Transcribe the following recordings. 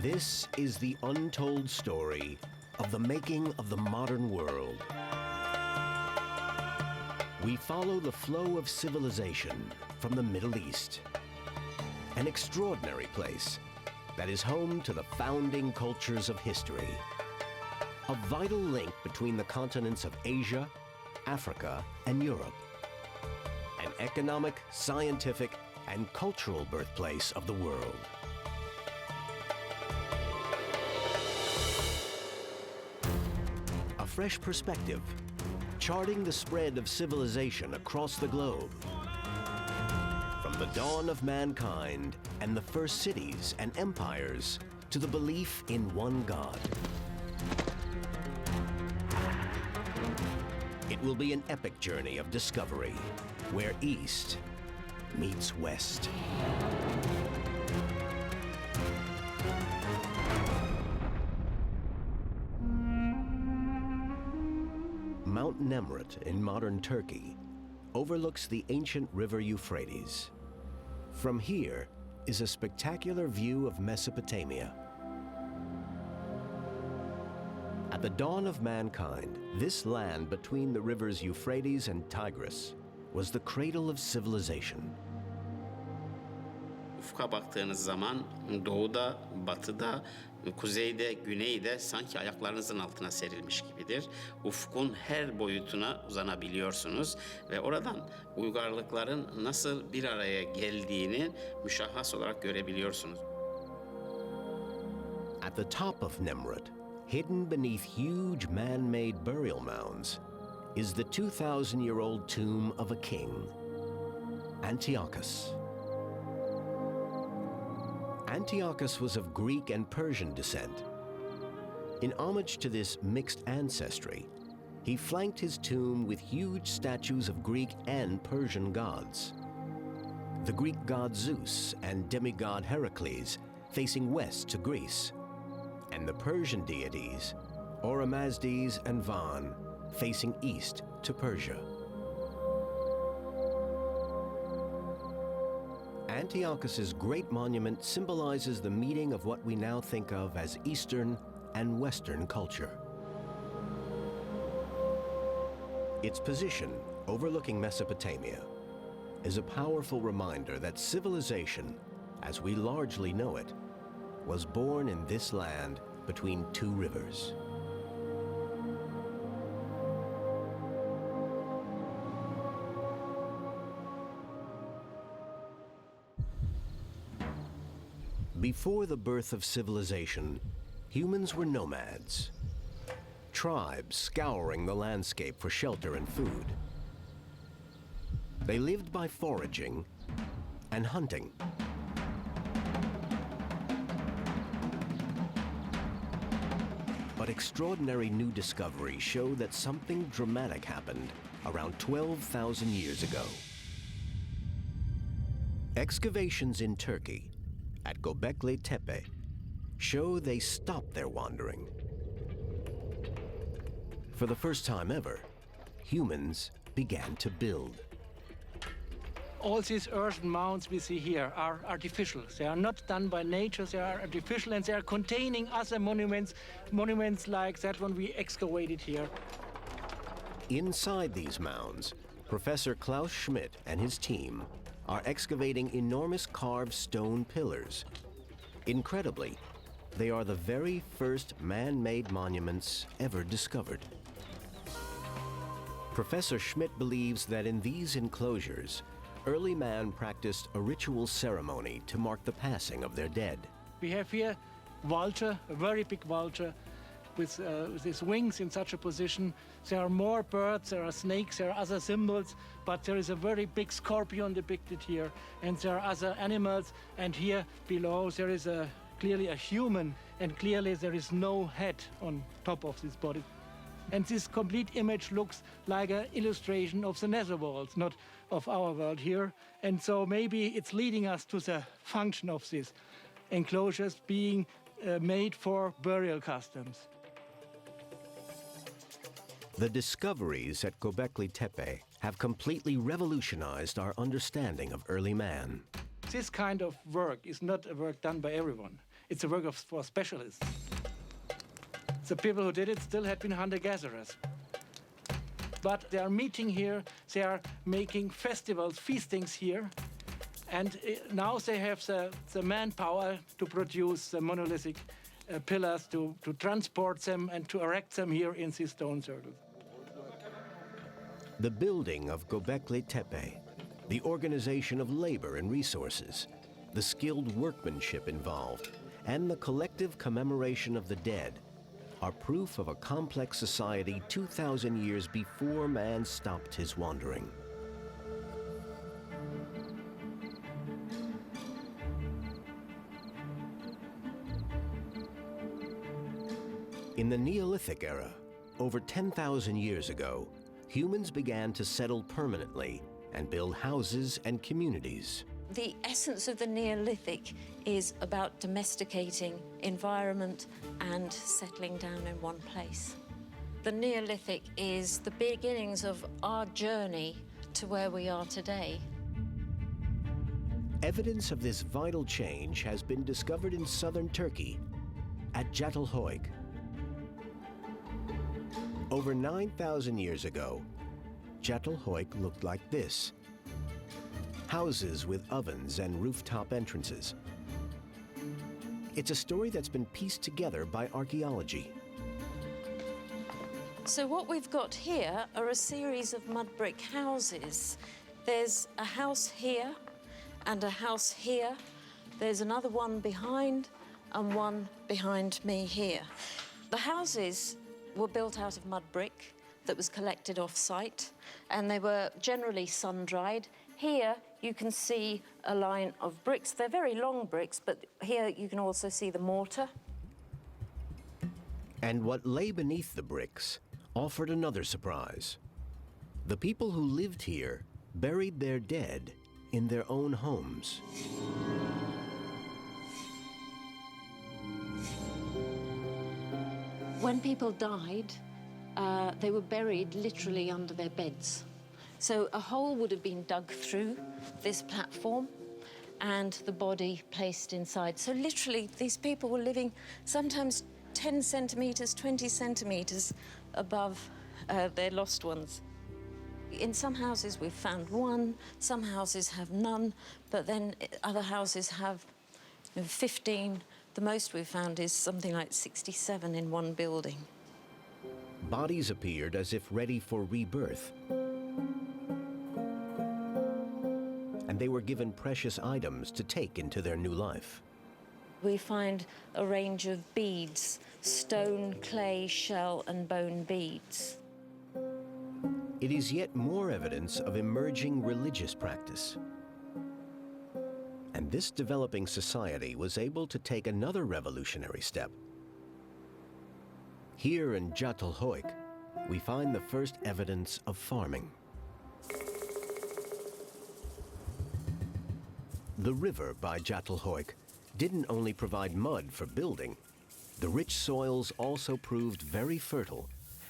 This is the untold story of the making of the modern world. We follow the flow of civilization from the Middle East, an extraordinary place that is home to the founding cultures of history, a vital link between the continents of Asia, Africa, and Europe, an economic, scientific, and cultural birthplace of the world. A fresh perspective, charting the spread of civilization across the globe. From the dawn of mankind and the first cities and empires to the belief in one God. It will be an epic journey of discovery where East meets West. Mount Nemrut in modern Turkey overlooks the ancient river Euphrates. From here is a spectacular view of Mesopotamia. At the dawn of mankind, this land between the rivers Euphrates and Tigris was the cradle of civilization. Ufka baktığınız zaman doğuda, batıda, kuzeyde, güneyde sanki ayaklarınızın altına serilmiş gibidir. Ufkun her boyutuna uzanabiliyorsunuz ve oradan uygarlıkların nasıl bir araya geldiğini müşahhas olarak görebiliyorsunuz. At the top of Nemrut, hidden beneath huge man-made burial mounds, is the 2,000-year-old tomb of a king, Antiochus. Antiochus was of Greek and Persian descent. In homage to this mixed ancestry, he flanked his tomb with huge statues of Greek and Persian gods. The Greek god Zeus and demigod Heracles facing west to Greece, and the Persian deities, Oramazdes and Van, facing east to Persia. Antiochus's great monument symbolizes the meeting of what we now think of as Eastern and Western culture. Its position, overlooking Mesopotamia, is a powerful reminder that civilization, as we largely know it, was born in this land between two rivers. Before the birth of civilization, humans were nomads, tribes scouring the landscape for shelter and food. They lived by foraging and hunting. But extraordinary new discoveries show that something dramatic happened around 12,000 years ago. Excavations in Turkey at Göbekli Tepe show they stopped their wandering. For the first time ever, humans began to build. All these earthen mounds we see here are artificial. They are not done by nature, they are artificial, and they are containing other monuments like that one we excavated here. Inside these mounds, Professor Klaus Schmidt and his team are excavating enormous carved stone pillars. Incredibly, they are the very first man-made monuments ever discovered. Professor Schmidt believes that in these enclosures, early man practiced a ritual ceremony to mark the passing of their dead. We have here vulture, a very big vulture, with his wings in such a position. There are more birds, there are snakes, there are other symbols, but there is a very big scorpion depicted here, and there are other animals, and here below there is clearly a human, and clearly there is no head on top of this body. And this complete image looks like an illustration of the netherworld, not of our world here. And so maybe it's leading us to the function of these enclosures being made for burial customs. The discoveries at Göbekli Tepe have completely revolutionized our understanding of early man. This kind of work is not a work done by everyone. it's a work for specialists. The people who did it still had been hunter-gatherers. But they are meeting here, they are making festivals, feastings here, and now they have the manpower to produce the monolithic pillars, to transport them and to erect them here in these stone circles. The building of Göbekli Tepe, the organization of labor and resources, the skilled workmanship involved, and the collective commemoration of the dead are proof of a complex society 2,000 years before man stopped his wandering. In the Neolithic era, over 10,000 years ago, humans began to settle permanently and build houses and communities. The essence of the Neolithic is about domesticating environment and settling down in one place. The Neolithic is the beginnings of our journey to where we are today. Evidence of this vital change has been discovered in southern Turkey at Çatalhöyük. Over 9,000 years ago, Çatalhöyük looked like this. Houses with ovens and rooftop entrances. It's a story that's been pieced together by archaeology. So what we've got here are a series of mud brick houses. There's a house here and a house here. There's another one behind and one behind me here. The houses were built out of mud brick that was collected off-site, and they were generally sun-dried. Here you can see a line of bricks. They're very long bricks, but here you can also see the mortar. And what lay beneath the bricks offered another surprise. The people who lived here buried their dead in their own homes. When people died, they were buried literally under their beds. So a hole would have been dug through this platform and the body placed inside. So literally, these people were living sometimes 10 centimeters, 20 centimeters above their lost ones. In some houses, we've found one, some houses have none, but then other houses have 15. The most we've found is something like 67 in one building. Bodies appeared as if ready for rebirth. And they were given precious items to take into their new life. We find a range of beads, stone, clay, shell, and bone beads. It is yet more evidence of emerging religious practice. And this developing society was able to take another revolutionary step. Here in Çatalhöyük, we find the first evidence of farming. The river by Çatalhöyük didn't only provide mud for building. The rich soils also proved very fertile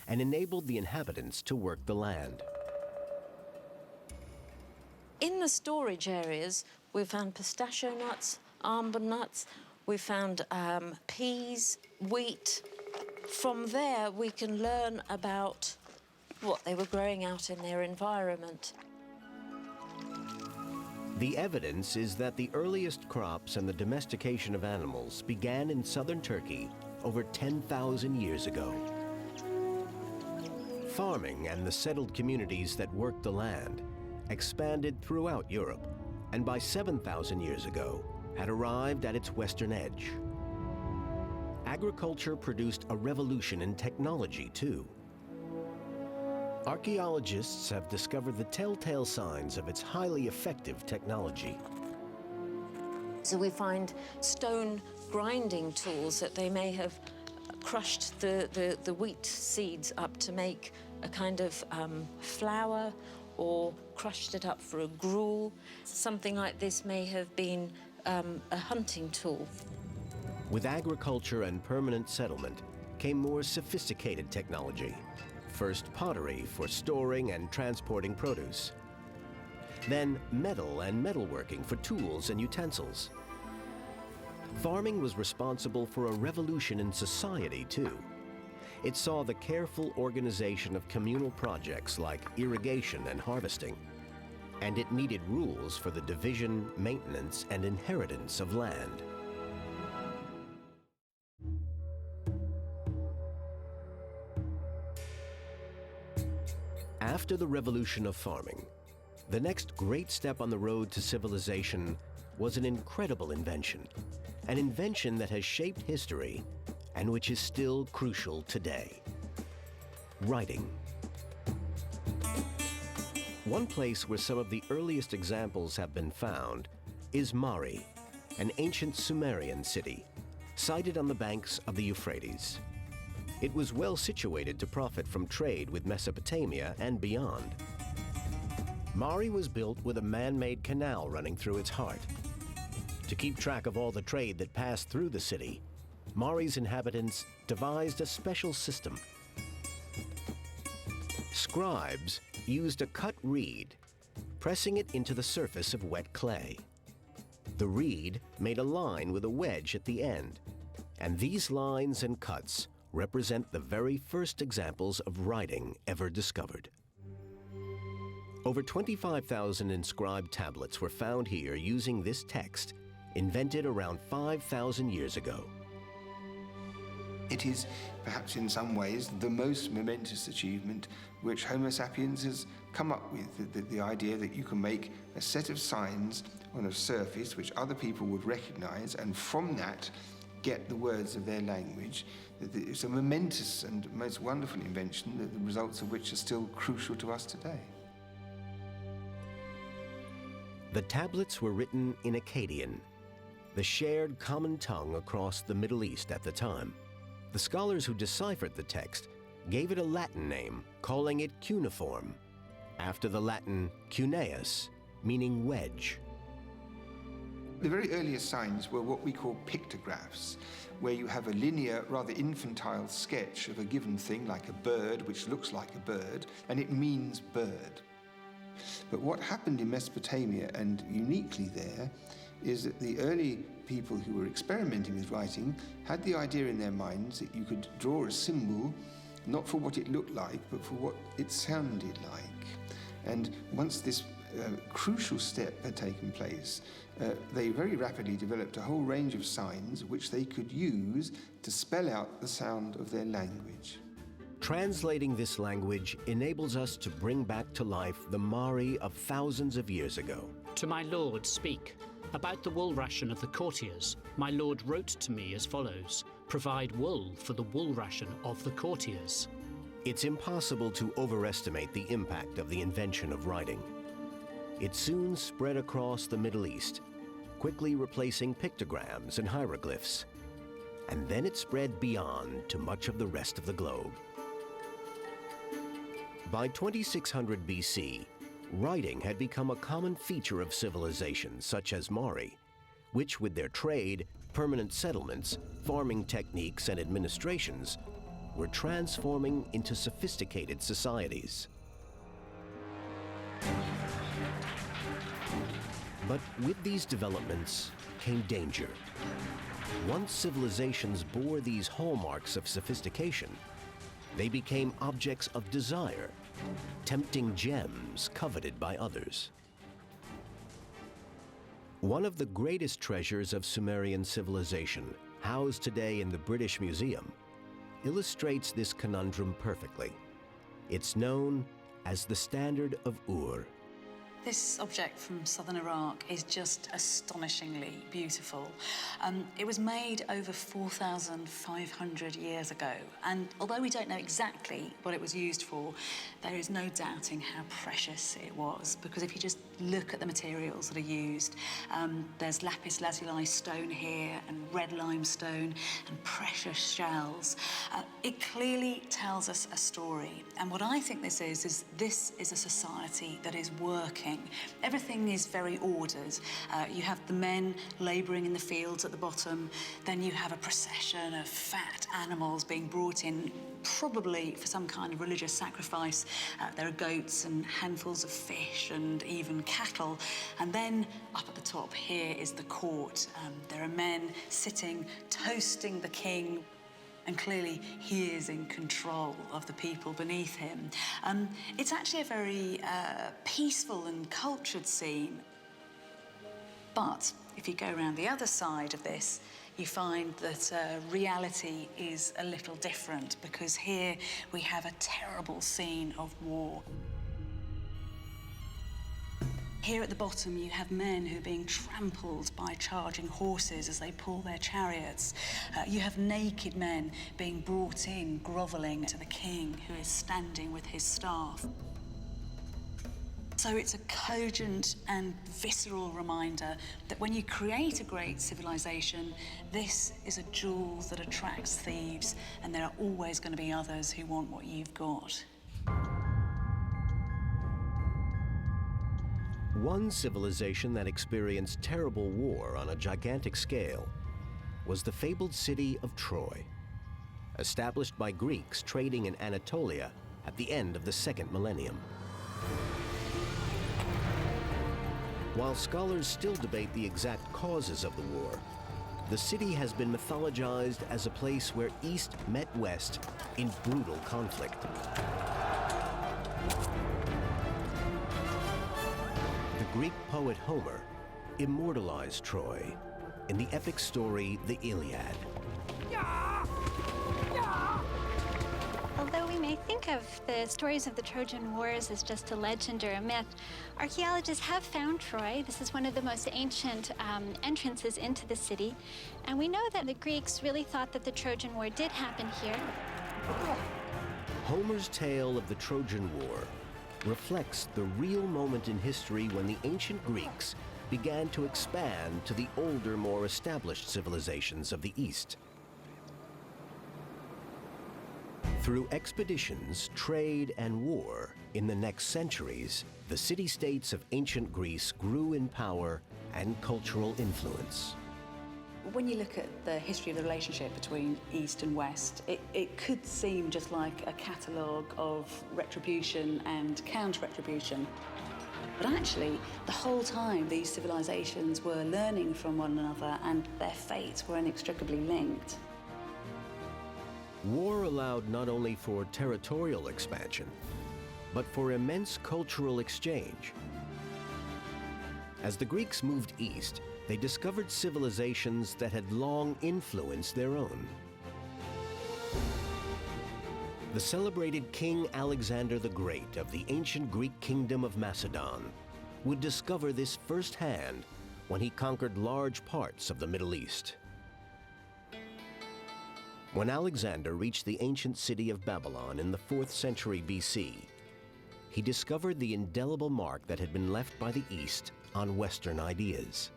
and enabled the inhabitants to work the land. In the storage areas, we found pistachio nuts, almond nuts, we found peas, wheat. From there, we can learn about what they were growing out in their environment. The evidence is that the earliest crops and the domestication of animals began in southern Turkey over 10,000 years ago. Farming and the settled communities that worked the land expanded throughout Europe, and by 7,000 years ago had arrived at its western edge. Agriculture produced a revolution in technology, too. Archaeologists have discovered the telltale signs of its highly effective technology. So we find stone grinding tools that they may have crushed the wheat seeds up to make a kind of flour, or crushed it up for a gruel. Something like this may have been a hunting tool. With agriculture and permanent settlement came more sophisticated technology. First pottery for storing and transporting produce. Then metal and metalworking for tools and utensils. Farming was responsible for a revolution in society, too. It saw the careful organization of communal projects like irrigation and harvesting, and it needed rules for the division, maintenance, and inheritance of land. After the revolution of farming, the next great step on the road to civilization was an incredible invention, an invention that has shaped history and which is still crucial today: writing. One place where some of the earliest examples have been found is Mari, an ancient Sumerian city, sited on the banks of the Euphrates. It was well situated to profit from trade with Mesopotamia and beyond. Mari was built with a man-made canal running through its heart. To keep track of all the trade that passed through the city, Mari's inhabitants devised a special system. Scribes used a cut reed, pressing it into the surface of wet clay. The reed made a line with a wedge at the end, and these lines and cuts represent the very first examples of writing ever discovered. Over 25,000 inscribed tablets were found here using this text, invented around 5,000 years ago. It is perhaps in some ways the most momentous achievement which Homo sapiens has come up with, the idea that you can make a set of signs on a surface which other people would recognize, and from that get the words of their language. It's a momentous and most wonderful invention, the results of which are still crucial to us today. The tablets were written in Akkadian, the shared common tongue across the Middle East at the time. The scholars who deciphered the text gave it a Latin name, calling it cuneiform, after the Latin cuneus, meaning wedge. The very earliest signs were what we call pictographs, where you have a linear, rather infantile sketch of a given thing, like a bird, which looks like a bird, and it means bird. But what happened in Mesopotamia, and uniquely there, is that the early people who were experimenting with writing had the idea in their minds that you could draw a symbol not for what it looked like, but for what it sounded like. And once this crucial step had taken place, they very rapidly developed a whole range of signs which they could use to spell out the sound of their language. Translating this language enables us to bring back to life the Mari of thousands of years ago. To my lord speak. About the wool ration of the courtiers, my lord wrote to me as follows: provide wool for the wool ration of the courtiers. It's impossible to overestimate the impact of the invention of writing. It soon spread across the Middle East, quickly replacing pictograms and hieroglyphs. And then it spread beyond to much of the rest of the globe. By 2600 BC, writing had become a common feature of civilizations such as Mari, which with their trade, permanent settlements, farming techniques, and administrations were transforming into sophisticated societies. But with these developments came danger. Once civilizations bore these hallmarks of sophistication, they became objects of desire, tempting gems coveted by others. One of the greatest treasures of Sumerian civilization, housed today in the British Museum, illustrates this conundrum perfectly. It's known as the Standard of Ur. This object from southern Iraq is just astonishingly beautiful. It was made over 4,500 years ago, and although we don't know exactly what it was used for, there is no doubting how precious it was, because if you just look at the materials that are used, there's lapis lazuli stone here, and red limestone, and precious shells. It clearly tells us a story, and what I think this is this is a society that is working king. Everything is very ordered. You have the men labouring in the fields at the bottom, then you have a procession of fat animals being brought in, probably for some kind of religious sacrifice. There are goats and handfuls of fish and even cattle. And then up at the top here is the court. There are men sitting, toasting the king, and clearly he is in control of the people beneath him. It's actually a very peaceful and cultured scene. But if you go around the other side of this, you find that reality is a little different, because here we have a terrible scene of war. Here at the bottom, you have men who are being trampled by charging horses as they pull their chariots. You have naked men being brought in, grovelling to the king, who is standing with his staff. So it's a cogent and visceral reminder that when you create a great civilization, this is a jewel that attracts thieves, and there are always going to be others who want what you've got. One civilization that experienced terrible war on a gigantic scale was the fabled city of Troy, established by Greeks trading in Anatolia at the end of the 2nd millennium. While scholars still debate the exact causes of the war, the city has been mythologized as a place where East met West in brutal conflict. The Greek poet Homer immortalized Troy in the epic story, the Iliad. Although we may think of the stories of the Trojan Wars as just a legend or a myth, archaeologists have found Troy. This is one of the most ancient entrances into the city. And we know that the Greeks really thought that the Trojan War did happen here. Homer's tale of the Trojan War reflects the real moment in history when the ancient Greeks began to expand to the older, more established civilizations of the East. Through expeditions, trade, and war, in the next centuries, the city-states of ancient Greece grew in power and cultural influence. When you look at the history of the relationship between East and West, it could seem just like a catalogue of retribution and counter-retribution. But actually, the whole time, these civilizations were learning from one another, and their fates were inextricably linked. War allowed not only for territorial expansion, but for immense cultural exchange. As the Greeks moved east, they discovered civilizations that had long influenced their own. The celebrated King Alexander the Great of the ancient Greek kingdom of Macedon would discover this firsthand when he conquered large parts of the Middle East. When Alexander reached the ancient city of Babylon in the 4th century BC, he discovered the indelible mark that had been left by the East on Western ideas.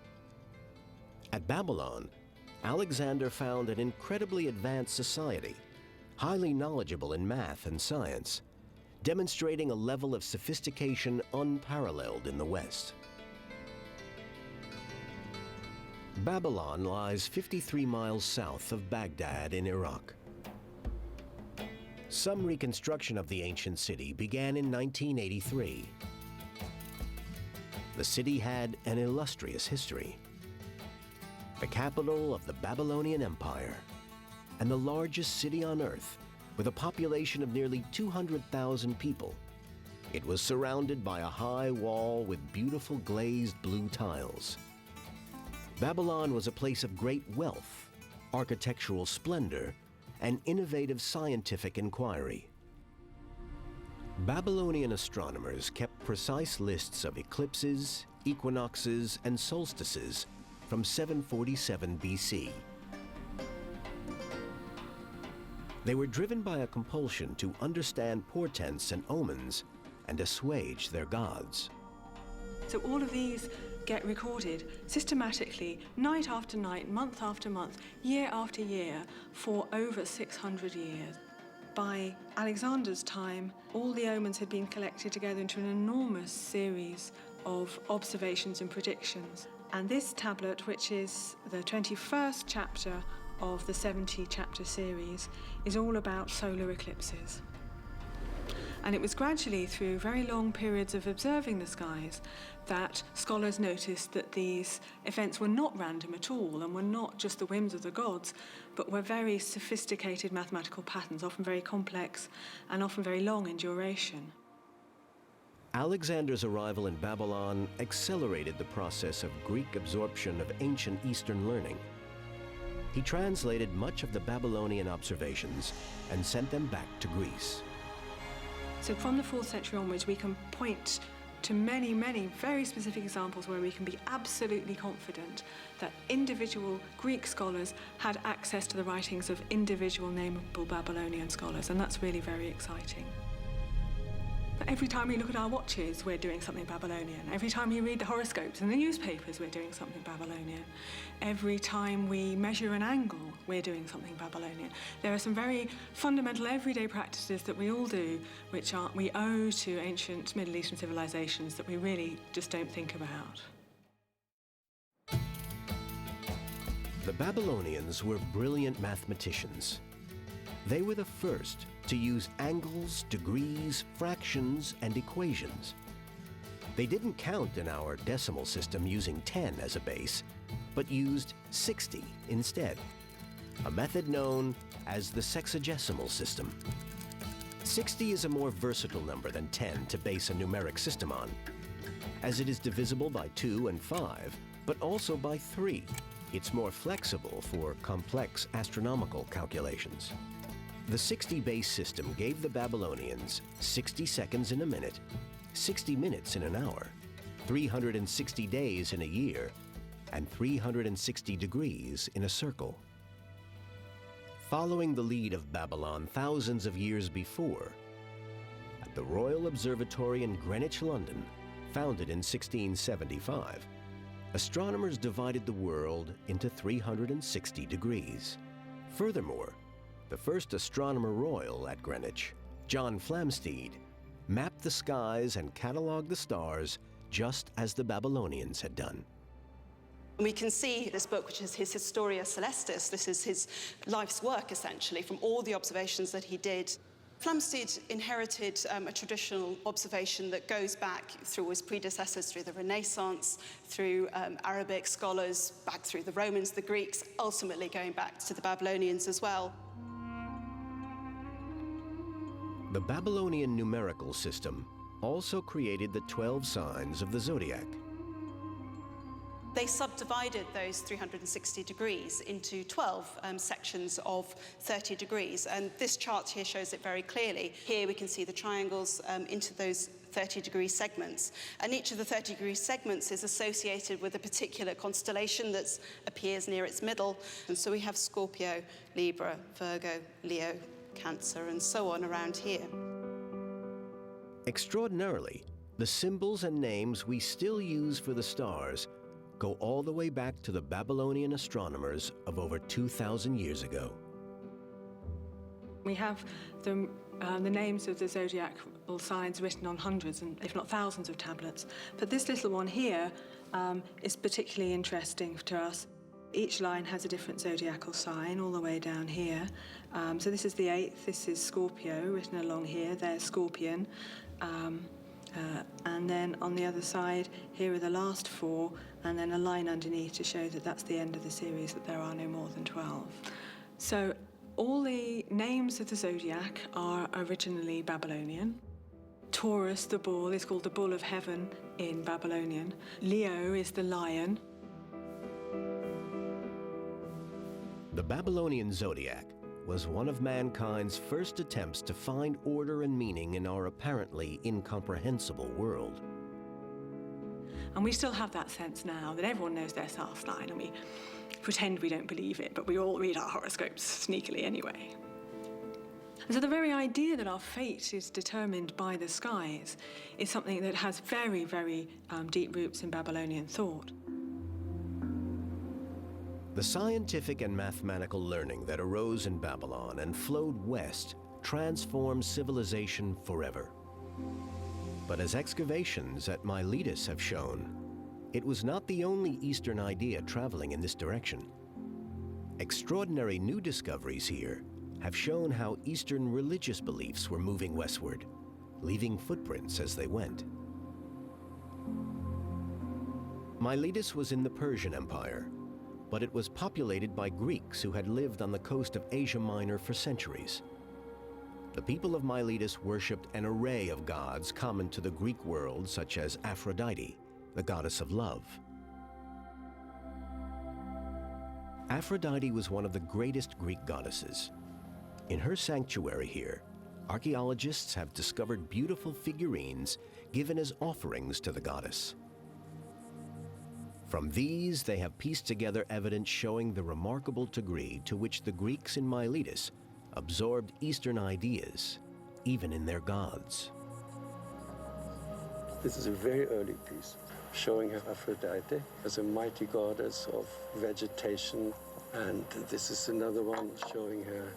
At Babylon, Alexander found an incredibly advanced society, highly knowledgeable in math and science, demonstrating a level of sophistication unparalleled in the West. Babylon lies 53 miles south of Baghdad in Iraq. Some reconstruction of the ancient city began in 1983. The city had an illustrious history. The capital of the Babylonian Empire, and the largest city on Earth, with a population of nearly 200,000 people. It was surrounded by a high wall with beautiful glazed blue tiles. Babylon was a place of great wealth, architectural splendor, and innovative scientific inquiry. Babylonian astronomers kept precise lists of eclipses, equinoxes, and solstices from 747 BC. They were driven by a compulsion to understand portents and omens and assuage their gods. So all of these get recorded systematically, night after night, month after month, year after year, for over 600 years. By Alexander's time, all the omens had been collected together into an enormous series of observations and predictions. And this tablet, which is the 21st chapter of the 70-chapter series, is all about solar eclipses. And it was gradually through very long periods of observing the skies that scholars noticed that these events were not random at all and were not just the whims of the gods, but were very sophisticated mathematical patterns, often very complex and often very long in duration. Alexander's arrival in Babylon accelerated the process of Greek absorption of ancient Eastern learning. He translated much of the Babylonian observations and sent them back to Greece. So from the 4th century onwards, we can point to many, many very specific examples where we can be absolutely confident that individual Greek scholars had access to the writings of individual nameable Babylonian scholars, and that's really very exciting. Every time we look at our watches, we're doing something Babylonian. Every time we read the horoscopes in the newspapers, we're doing something Babylonian. Every time we measure an angle, we're doing something Babylonian. There are some very fundamental everyday practices that we all do, which we owe to ancient Middle Eastern civilizations that we really just don't think about. The Babylonians were brilliant mathematicians. They were the first to use angles, degrees, fractions, and equations. They didn't count in our decimal system using 10 as a base, but used 60 instead, a method known as the sexagesimal system. 60 is a more versatile number than 10 to base a numeric system on, as it is divisible by 2 and 5, but also by 3. It's more flexible for complex astronomical calculations. The 60-base system gave the Babylonians 60 seconds in a minute, 60 minutes in an hour, 360 days in a year, and 360 degrees in a circle. Following the lead of Babylon thousands of years before, at the Royal Observatory in Greenwich, London, founded in 1675, astronomers divided the world into 360 degrees. Furthermore, the first astronomer royal at Greenwich, John Flamsteed, mapped the skies and cataloged the stars just as the Babylonians had done. We can see this book, which is his Historia Celestis. This is his life's work, essentially, from all the observations that he did. Flamsteed inherited a traditional observation that goes back through his predecessors, through the Renaissance, through Arabic scholars, back through the Romans, the Greeks, ultimately going back to the Babylonians as well. The Babylonian numerical system also created the 12 signs of the zodiac. They subdivided those 360 degrees into 12 sections of 30 degrees. And this chart here shows it very clearly. Here we can see the triangles into those 30-degree segments. And each of the 30-degree segments is associated with a particular constellation that appears near its middle. And so we have Scorpio, Libra, Virgo, Leo, Cancer, and so on around here. Extraordinarily, the symbols and names we still use for the stars go all the way back to the Babylonian astronomers of over 2,000 years ago. We have the names of the zodiacal signs written on hundreds, and if not thousands, of tablets. But this little one here is particularly interesting to us. Each line has a different zodiacal sign all the way down here. So this is the 8th, this is Scorpio, written along here, there's Scorpion. And then on the other side, here are the last 4, and then a line underneath to show that that's the end of the series, that there are no more than 12. So all the names of the zodiac are originally Babylonian. Taurus, the bull, is called the bull of heaven in Babylonian. Leo is the lion. The Babylonian zodiac was one of mankind's first attempts to find order and meaning in our apparently incomprehensible world. And we still have that sense now that everyone knows their star sign, and we pretend we don't believe it, but we all read our horoscopes sneakily anyway. And so the very idea that our fate is determined by the skies is something that has very, very deep roots in Babylonian thought. The scientific and mathematical learning that arose in Babylon and flowed west transformed civilization forever. But as excavations at Miletus have shown, it was not the only Eastern idea traveling in this direction. Extraordinary new discoveries here have shown how Eastern religious beliefs were moving westward, leaving footprints as they went. Miletus was in the Persian Empire, but it was populated by Greeks who had lived on the coast of Asia Minor for centuries. The people of Miletus worshipped an array of gods common to the Greek world, such as Aphrodite, the goddess of love. Aphrodite was one of the greatest Greek goddesses. In her sanctuary here, archaeologists have discovered beautiful figurines given as offerings to the goddess. From these, they have pieced together evidence showing the remarkable degree to which the Greeks in Miletus absorbed Eastern ideas, even in their gods. This is a very early piece showing Aphrodite as a mighty goddess of vegetation, and this is another one showing her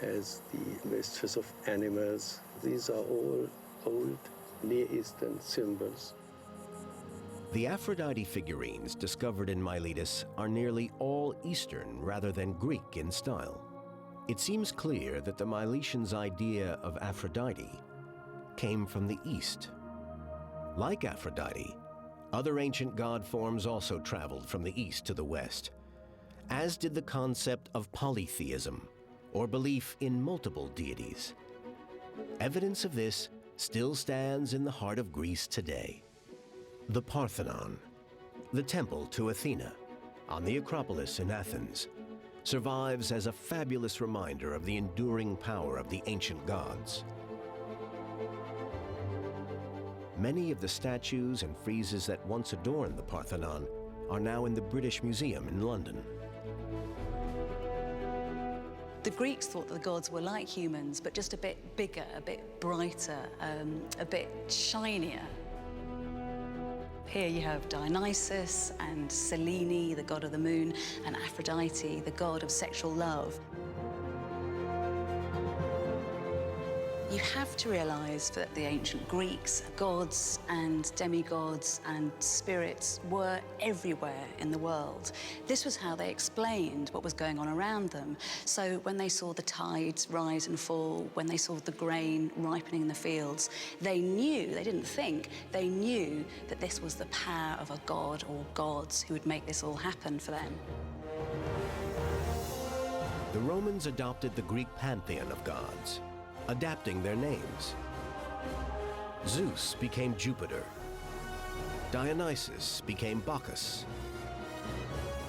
as the mistress of animals. These are all old Near Eastern symbols. The Aphrodite figurines discovered in Miletus are nearly all Eastern rather than Greek in style. It seems clear that the Miletians' idea of Aphrodite came from the East. Like Aphrodite, other ancient god forms also traveled from the East to the West, as did the concept of polytheism, or belief in multiple deities. Evidence of this still stands in the heart of Greece today. The Parthenon, the temple to Athena on the Acropolis in Athens, survives as a fabulous reminder of the enduring power of the ancient gods. Many of the statues and friezes that once adorned the Parthenon are now in the British Museum in London. The Greeks thought that the gods were like humans, but just a bit bigger, a bit brighter, a bit shinier. Here you have Dionysus and Selene, the god of the moon, and Aphrodite, the god of sexual love. You have to realise that the ancient Greeks, gods and demigods and spirits were everywhere in the world. This was how they explained what was going on around them. So when they saw the tides rise and fall, when they saw the grain ripening in the fields, they knew, they didn't think, they knew that this was the power of a god or gods who would make this all happen for them. The Romans adopted the Greek pantheon of gods, adapting their names. Zeus became Jupiter. Dionysus became Bacchus.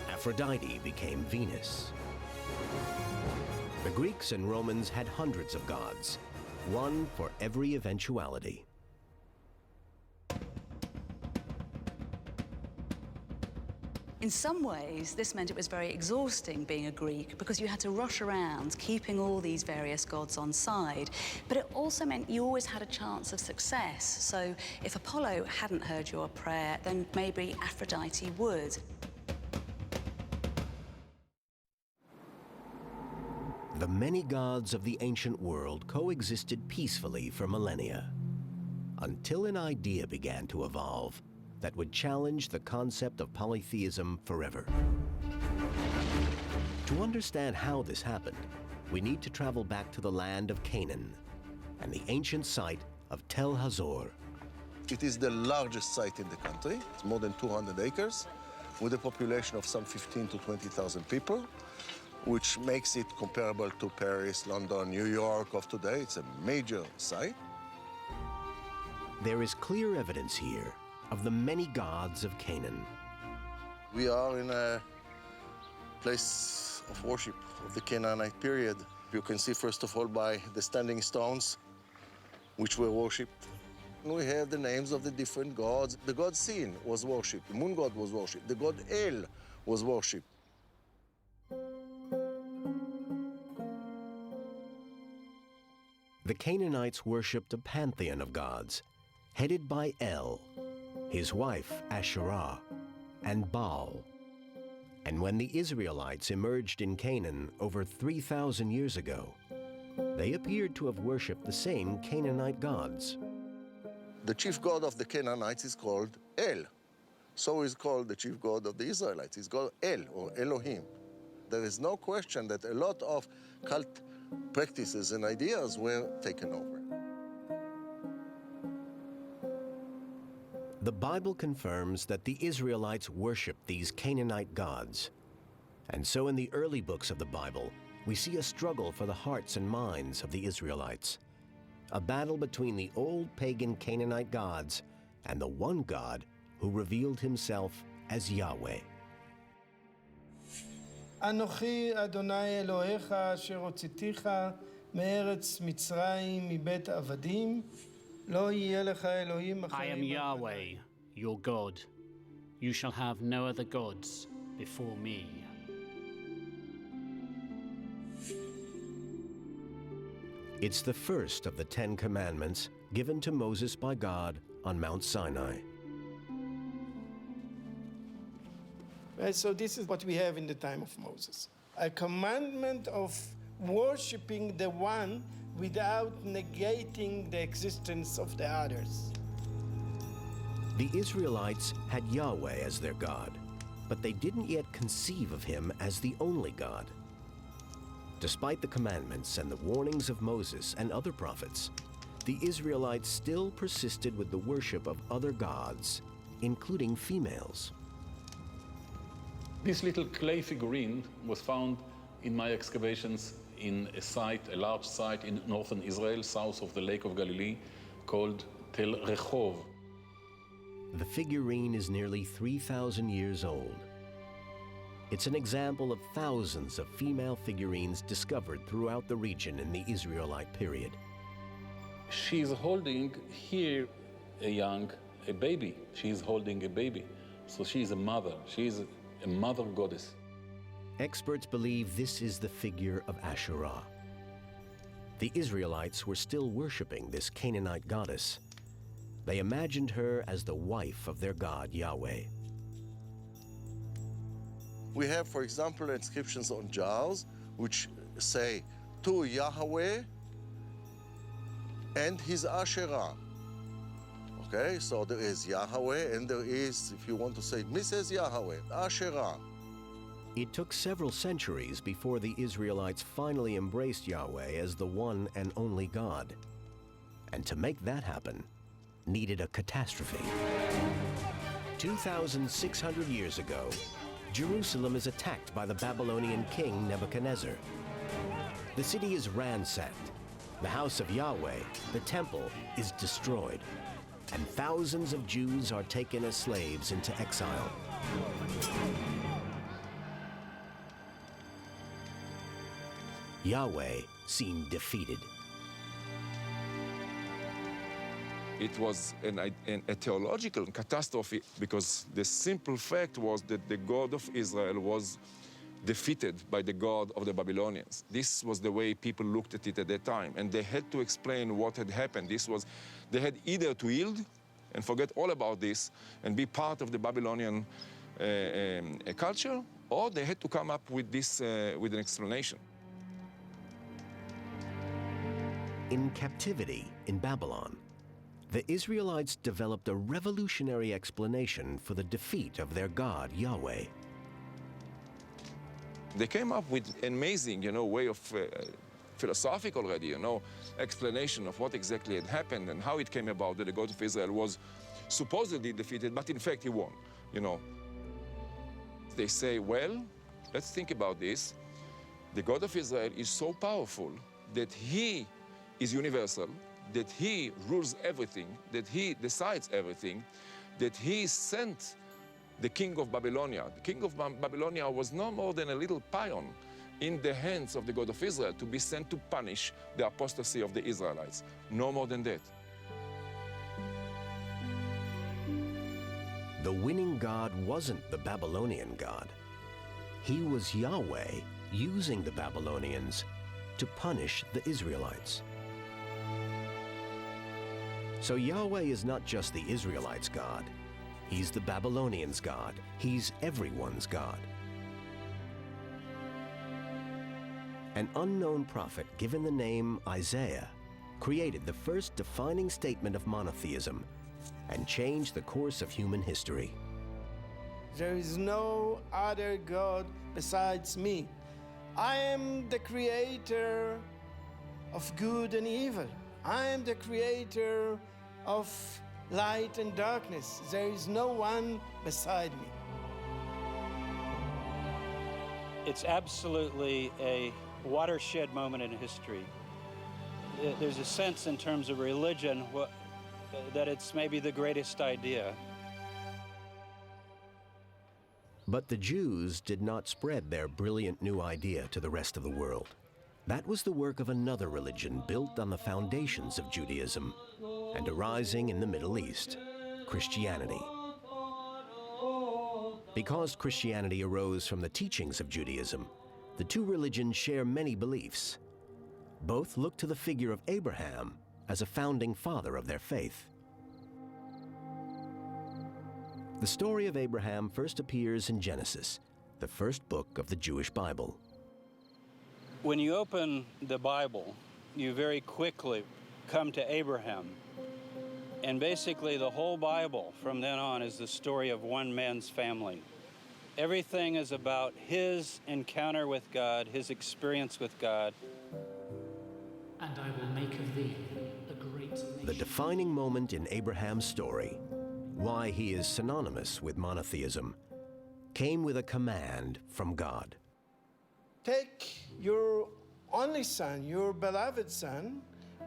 Aphrodite became Venus. The Greeks and Romans had hundreds of gods, one for every eventuality. In some ways, this meant it was very exhausting being a Greek because you had to rush around keeping all these various gods on side. But it also meant you always had a chance of success. So if Apollo hadn't heard your prayer, then maybe Aphrodite would. The many gods of the ancient world coexisted peacefully for millennia, until an idea began to evolve that would challenge the concept of polytheism forever. To understand how this happened, we need to travel back to the land of Canaan and the ancient site of Tel Hazor. It is the largest site in the country. It's more than 200 acres, with a population of some 15 to 20,000 people, which makes it comparable to Paris, London, New York of today. It's a major site. There is clear evidence here of the many gods of Canaan. We are in a place of worship of the Canaanite period. You can see, first of all, by the standing stones, which were worshipped. We have the names of the different gods. The god Sin was worshipped, the moon god was worshipped, the god El was worshipped. The Canaanites worshipped a pantheon of gods, headed by El, his wife Asherah, and Baal. And when the Israelites emerged in Canaan over 3,000 years ago, they appeared to have worshipped the same Canaanite gods. The chief god of the Canaanites is called El. So is called the chief god of the Israelites. He's called El, or Elohim. There is no question that a lot of cult practices and ideas were taken over. The Bible confirms that the Israelites worshiped these Canaanite gods. And so in the early books of the Bible, we see a struggle for the hearts and minds of the Israelites. A battle between the old pagan Canaanite gods and the one God who revealed himself as Yahweh. אנוכי אדוני אלוהיך אשר הוצאתיך מארץ מצרים מבית עבדים לא יהיה לך אלוהים I am אחרים. Yahweh, your God. You shall have no other gods before me. It's the first of the 10 Commandments given to Moses by God on Mount Sinai. Right, so this is what we have in the time of Moses. A commandment of worshiping the one without negating the existence of the others. The Israelites had Yahweh as their God, but they didn't yet conceive of him as the only God. Despite the commandments and the warnings of Moses and other prophets, the Israelites still persisted with the worship of other gods, including females. This little clay figurine was found in my excavations in a large site in northern Israel, south of the Lake of Galilee, called Tel Rehov. The figurine is nearly 3,000 years old. It's an example of thousands of female figurines discovered throughout the region in the Israelite period. She's holding here a baby. She's holding a baby. So she's a mother. She's a mother goddess. Experts believe this is the figure of Asherah. The Israelites were still worshiping this Canaanite goddess. They imagined her as the wife of their god Yahweh. We have, for example, inscriptions on jars which say, to Yahweh and his Asherah. Okay, so there is Yahweh and there is, if you want to say Mrs. Yahweh, Asherah. It took several centuries before the Israelites finally embraced Yahweh as the one and only God. And to make that happen, needed a catastrophe. 2,600 years ago, Jerusalem is attacked by the Babylonian king Nebuchadnezzar. The city is ransacked. The house of Yahweh, the temple, is destroyed. And thousands of Jews are taken as slaves into exile. Yahweh seemed defeated. It was a theological catastrophe because the simple fact was that the God of Israel was defeated by the God of the Babylonians. This was the way people looked at it at that time, and they had to explain what had happened. They had either to yield and forget all about this and be part of the Babylonian culture, or they had to come up with this with an explanation. In captivity in Babylon, the Israelites developed a revolutionary explanation for the defeat of their god, Yahweh. They came up with an amazing, way of philosophic already, explanation of what exactly had happened and how it came about that the God of Israel was supposedly defeated, but in fact he won, They say, well, let's think about this. The God of Israel is so powerful that he is universal, that he rules everything, that he decides everything, that he sent the king of Babylonia. The king of Babylonia was no more than a little pawn in the hands of the God of Israel to be sent to punish the apostasy of the Israelites. No more than that. The winning God wasn't the Babylonian God. He was Yahweh using the Babylonians to punish the Israelites. So Yahweh is not just the Israelites' God. He's the Babylonians' God. He's everyone's God. An unknown prophet given the name Isaiah created the first defining statement of monotheism and changed the course of human history. There is no other God besides me. I am the creator of good and evil. I am the creator of light and darkness. There is no one beside me. It's absolutely a watershed moment in history. There's a sense in terms of religion that it's maybe the greatest idea. But the Jews did not spread their brilliant new idea to the rest of the world. That was the work of another religion built on the foundations of Judaism and arising in the Middle East, Christianity. Because Christianity arose from the teachings of Judaism, the two religions share many beliefs. Both look to the figure of Abraham as a founding father of their faith. The story of Abraham first appears in Genesis, the first book of the Jewish Bible. When you open the Bible, you very quickly come to Abraham. And basically the whole Bible from then on is the story of one man's family. Everything is about his encounter with God, his experience with God. And I will make of thee a great nation. The defining moment in Abraham's story, why he is synonymous with monotheism, came with a command from God. Take your only son, your beloved son,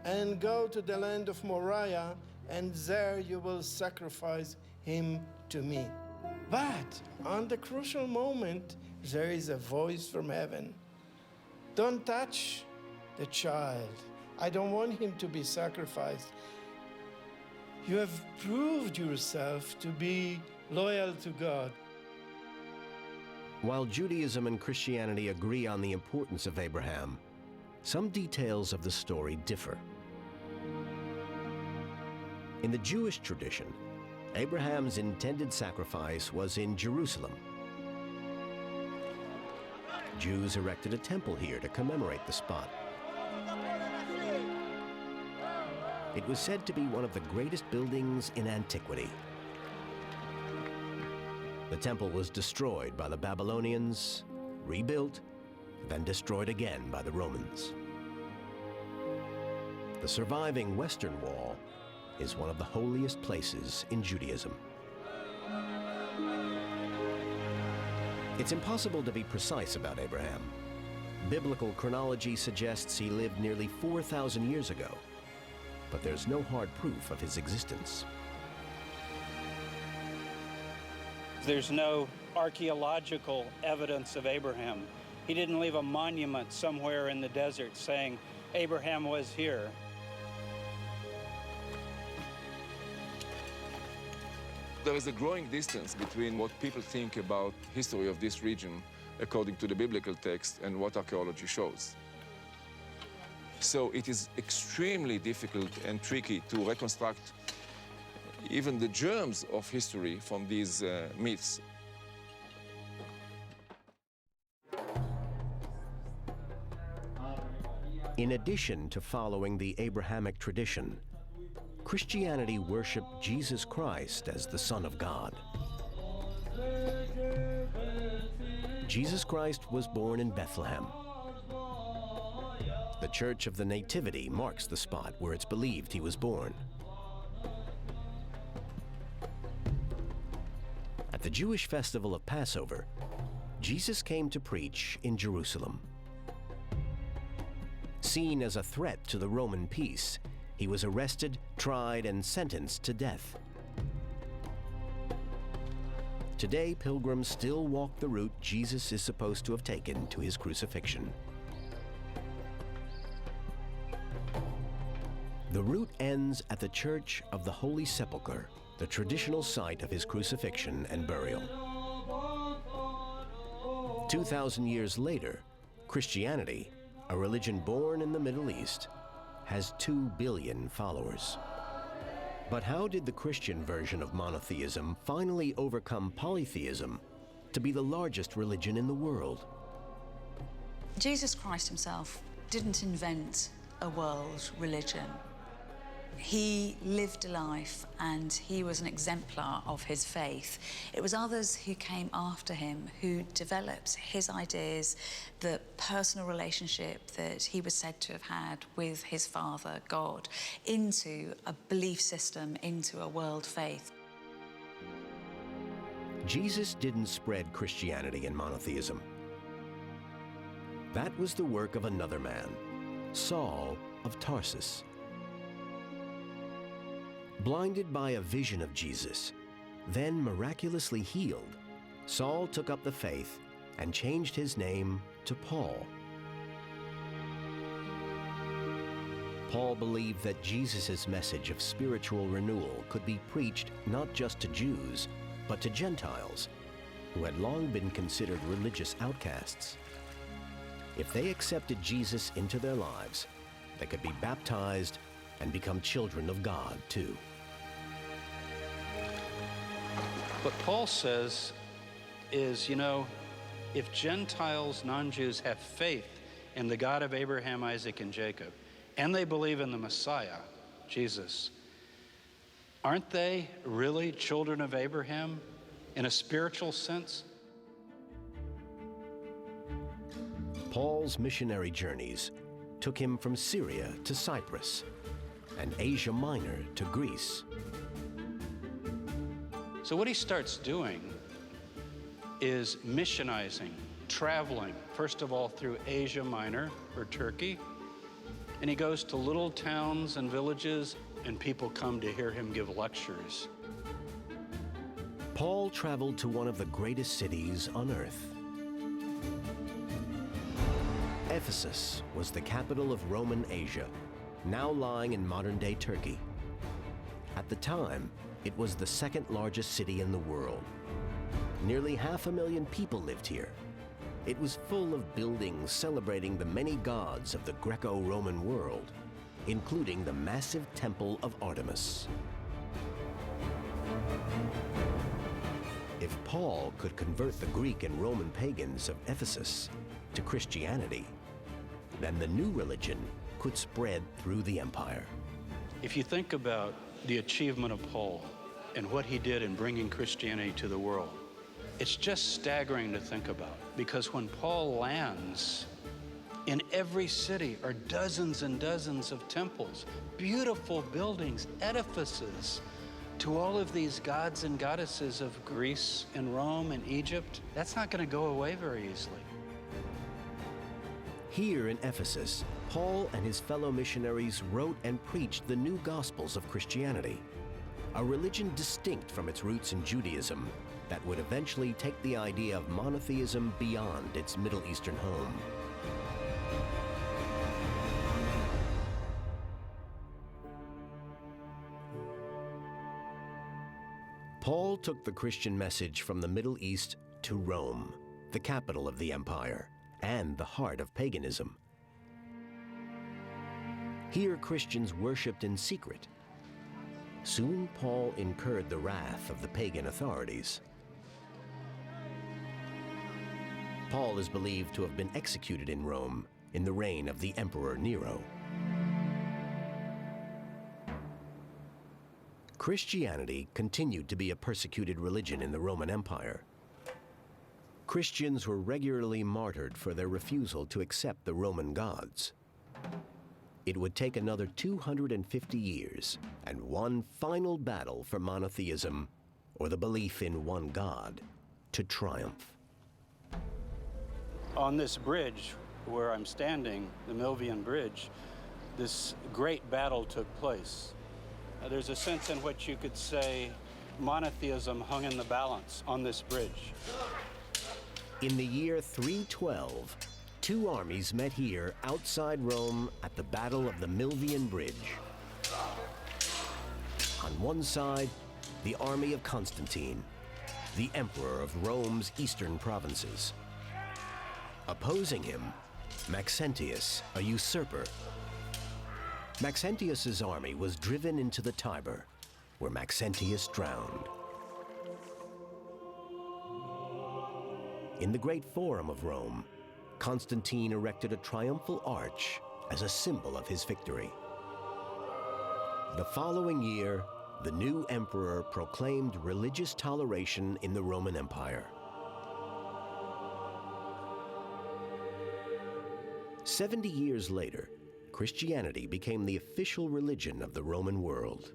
and go to the land of Moriah, and there you will sacrifice him to me. But on the crucial moment, there is a voice from heaven. Don't touch the child. I don't want him to be sacrificed. You have proved yourself to be loyal to God. While Judaism and Christianity agree on the importance of Abraham, some details of the story differ. In the Jewish tradition, Abraham's intended sacrifice was in Jerusalem. Jews erected a temple here to commemorate the spot. It was said to be one of the greatest buildings in antiquity. The temple was destroyed by the Babylonians, rebuilt, then destroyed again by the Romans. The surviving Western Wall is one of the holiest places in Judaism. It's impossible to be precise about Abraham. Biblical chronology suggests he lived nearly 4,000 years ago, but there's no hard proof of his existence. There's no archaeological evidence of Abraham. He didn't leave a monument somewhere in the desert saying Abraham was here. There is a growing distance between what people think about history of this region according to the biblical text and what archaeology shows. So it is extremely difficult and tricky to reconstruct even the germs of history from these myths. In addition to following the Abrahamic tradition, Christianity worshiped Jesus Christ as the Son of God. Jesus Christ was born in Bethlehem. The Church of the Nativity marks the spot where it's believed he was born. At the Jewish festival of Passover, Jesus came to preach in Jerusalem. Seen as a threat to the Roman peace, he was arrested, tried, and sentenced to death. Today, pilgrims still walk the route Jesus is supposed to have taken to his crucifixion. The route ends at the Church of the Holy Sepulchre, the traditional site of his crucifixion and burial. 2,000 years later, Christianity, a religion born in the Middle East, has 2 billion followers. But how did the Christian version of monotheism finally overcome polytheism to be the largest religion in the world? Jesus Christ himself didn't invent a world religion. He lived a life and he was an exemplar of his faith. It was others who came after him who developed his ideas, the personal relationship that he was said to have had with his father, God, into a belief system, into a world faith. Jesus didn't spread Christianity and monotheism. That was the work of another man, Saul of Tarsus. Blinded by a vision of Jesus, then miraculously healed, Saul took up the faith and changed his name to Paul. Paul believed that Jesus' message of spiritual renewal could be preached not just to Jews, but to Gentiles, who had long been considered religious outcasts. If they accepted Jesus into their lives, they could be baptized and become children of God, too. What Paul says is, you know, if Gentiles, non-Jews, have faith in the God of Abraham, Isaac, and Jacob, and they believe in the Messiah, Jesus, aren't they really children of Abraham in a spiritual sense? Paul's missionary journeys took him from Syria to Cyprus and Asia Minor to Greece. So what he starts doing is missionizing, traveling, first of all through Asia Minor, or Turkey, and he goes to little towns and villages, and people come to hear him give lectures. Paul traveled to one of the greatest cities on earth. Ephesus was the capital of Roman Asia, now lying in modern-day Turkey. At the time, it was the second largest city in the world. Nearly 500,000 people lived here. It was full of buildings celebrating the many gods of the Greco-Roman world, including the massive temple of Artemis. If Paul could convert the Greek and Roman pagans of Ephesus to Christianity, then the new religion could spread through the empire. If you think about the achievement of Paul and what he did in bringing Christianity to the world, it's just staggering to think about, because when Paul lands, in every city are dozens and dozens of temples, beautiful buildings, edifices to all of these gods and goddesses of Greece and Rome and Egypt. That's not going to go away very easily. Here in Ephesus, Paul and his fellow missionaries wrote and preached the new gospels of Christianity, a religion distinct from its roots in Judaism that would eventually take the idea of monotheism beyond its Middle Eastern home. Paul took the Christian message from the Middle East to Rome, the capital of the empire and the heart of paganism. Here Christians worshipped in secret. Soon Paul incurred the wrath of the pagan authorities. Paul is believed to have been executed in Rome in the reign of the Emperor Nero. Christianity continued to be a persecuted religion in the Roman Empire. Christians were regularly martyred for their refusal to accept the Roman gods. It would take another 250 years and one final battle for monotheism, or the belief in one God, to triumph. On this bridge where I'm standing, the Milvian Bridge, this great battle took place. There's a sense in which you could say monotheism hung in the balance on this bridge. In the year 312, two armies met here outside Rome at the Battle of the Milvian Bridge. On one side, the army of Constantine, the emperor of Rome's eastern provinces. Opposing him, Maxentius, a usurper. Maxentius's army was driven into the Tiber, where Maxentius drowned. In the great forum of Rome, Constantine erected a triumphal arch as a symbol of his victory. The following year, the new emperor proclaimed religious toleration in the Roman Empire. 70 years later, Christianity became the official religion of the Roman world.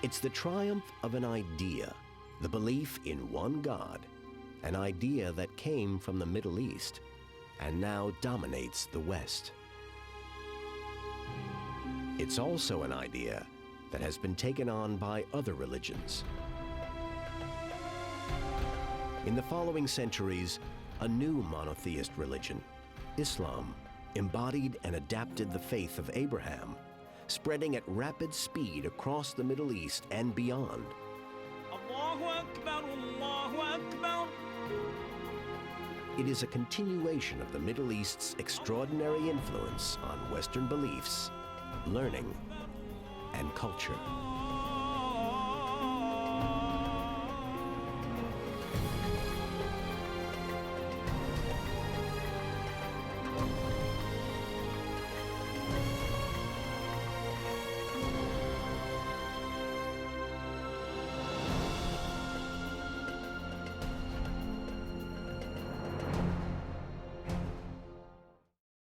It's the triumph of an idea, the belief in one God, an idea that came from the Middle East and now dominates the West. It's also an idea that has been taken on by other religions. In the following centuries, a new monotheist religion, Islam, embodied and adapted the faith of Abraham, spreading at rapid speed across the Middle East and beyond. Allahu Akbar, Allahu Akbar. It is a continuation of the Middle East's extraordinary influence on Western beliefs, learning, and culture.